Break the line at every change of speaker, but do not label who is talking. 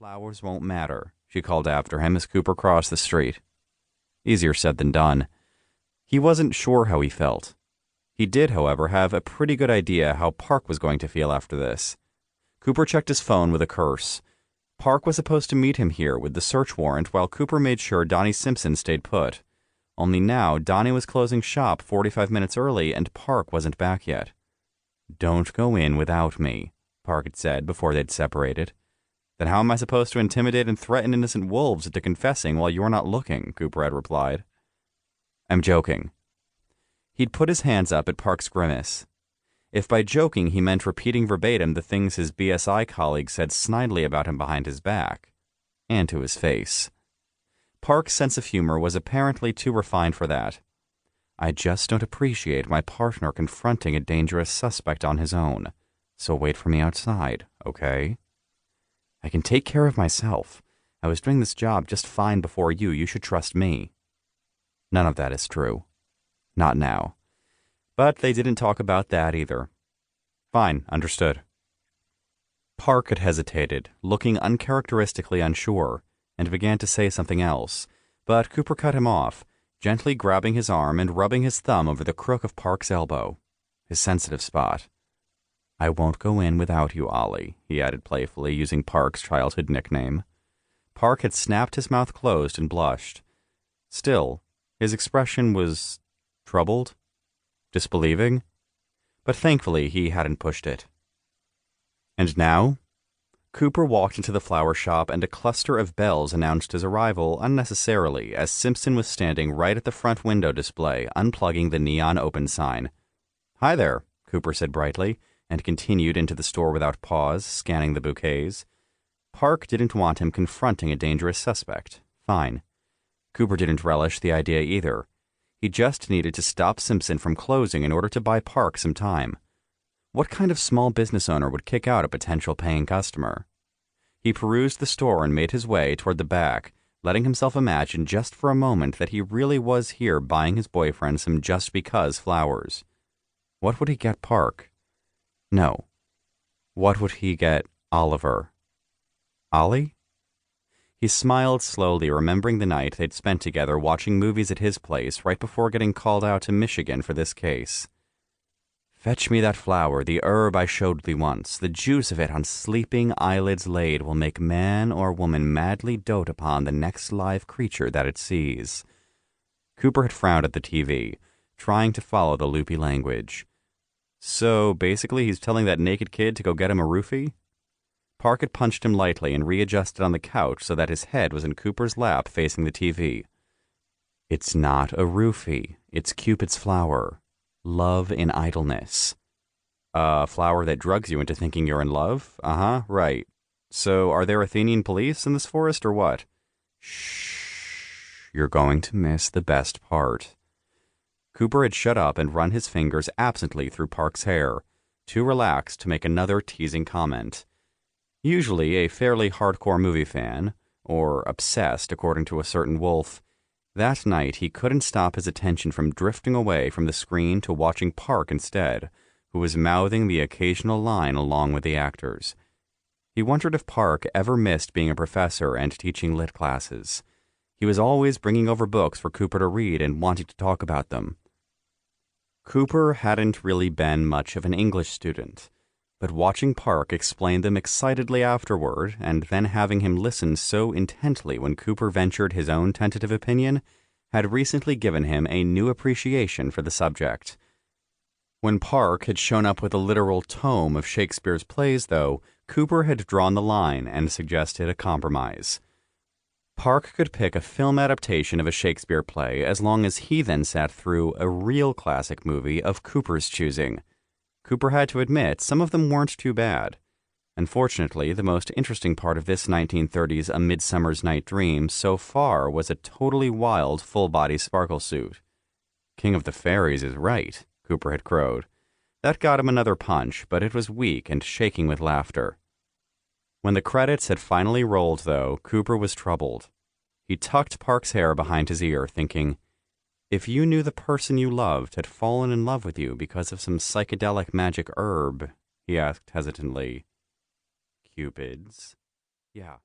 flowers won't matter, she called after him as Cooper crossed the street. Easier said than done. He wasn't sure how he felt. He did, however, have a pretty good idea how Park was going to feel after this. Cooper checked his phone with a curse. Park was supposed to meet him here with the search warrant while Cooper made sure Donnie Simpson stayed put. Only now, Donnie was closing shop 45 minutes early and Park wasn't back yet. "Don't go in without me," Park had said before they'd separated. "Then how am I supposed to intimidate and threaten innocent wolves into confessing while you're not looking?" Cooper had replied. "I'm joking." He'd put his hands up at Park's grimace. If by joking he meant repeating verbatim the things his BSI colleagues said snidely about him behind his back, and to his face. Park's sense of humor was apparently too refined for that. "I just don't appreciate my partner confronting a dangerous suspect on his own, so wait for me outside, okay? I can take care of myself. I was doing this job just fine before you. You should trust me." None of that is true. Not now. But they didn't talk about that either. Fine, understood. Park had hesitated, looking uncharacteristically unsure, and began to say something else, but Cooper cut him off, gently grabbing his arm and rubbing his thumb over the crook of Park's elbow, his sensitive spot. "I won't go in without you, Ollie," he added playfully, using Park's childhood nickname. Park had snapped his mouth closed and blushed. Still, his expression was troubled, disbelieving, but thankfully he hadn't pushed it. And now? Cooper walked into the flower shop and a cluster of bells announced his arrival unnecessarily as Simpson was standing right at the front window display, unplugging the neon open sign. "Hi there," Cooper said brightly, and continued into the store without pause, scanning the bouquets. Park didn't want him confronting a dangerous suspect. Fine. Cooper didn't relish the idea either. He just needed to stop Simpson from closing in order to buy Park some time. What kind of small business owner would kick out a potential paying customer? He perused the store and made his way toward the back, letting himself imagine just for a moment that he really was here buying his boyfriend some just-because flowers. What would he get Park? No. What would he get Oliver? Ollie? He smiled slowly, remembering the night they'd spent together watching movies at his place right before getting called out to Michigan for this case. "Fetch me that flower, the herb I showed thee once. The juice of it on sleeping eyelids laid will make man or woman madly dote upon the next live creature that it sees." Cooper had frowned at the TV, trying to follow the loopy language. So basically he's telling that naked kid to go get him a roofie? Park had punched him lightly and readjusted on the couch so that his head was in Cooper's lap facing the TV. "It's not a roofie. It's Cupid's flower. Love in idleness." "A flower that drugs you into thinking you're in love? Uh-huh, right. So are there Athenian police in this forest or what?" "Shh. You're going to miss the best part." Cooper had shut up and run his fingers absently through Park's hair, too relaxed to make another teasing comment. Usually a fairly hardcore movie fan, or obsessed according to a certain wolf, that night he couldn't stop his attention from drifting away from the screen to watching Park instead, who was mouthing the occasional line along with the actors. He wondered if Park ever missed being a professor and teaching lit classes. He was always bringing over books for Cooper to read and wanting to talk about them. Cooper hadn't really been much of an English student, but watching Park explain them excitedly afterward, and then having him listen so intently when Cooper ventured his own tentative opinion, had recently given him a new appreciation for the subject. When Park had shown up with a literal tome of Shakespeare's plays, though, Cooper had drawn the line and suggested a compromise. Park could pick a film adaptation of a Shakespeare play as long as he then sat through a real classic movie of Cooper's choosing. Cooper had to admit some of them weren't too bad. Unfortunately, the most interesting part of this 1930s A Midsummer's Night Dream so far was a totally wild full-body sparkle suit. "King of the Fairies is right," Cooper had crowed. That got him another punch, but it was weak and shaking with laughter. When the credits had finally rolled, though, Cooper was troubled. He tucked Park's hair behind his ear, thinking, if you knew the person you loved had fallen in love with you because of some psychedelic magic herb, he asked hesitantly. Cupids? Yeah.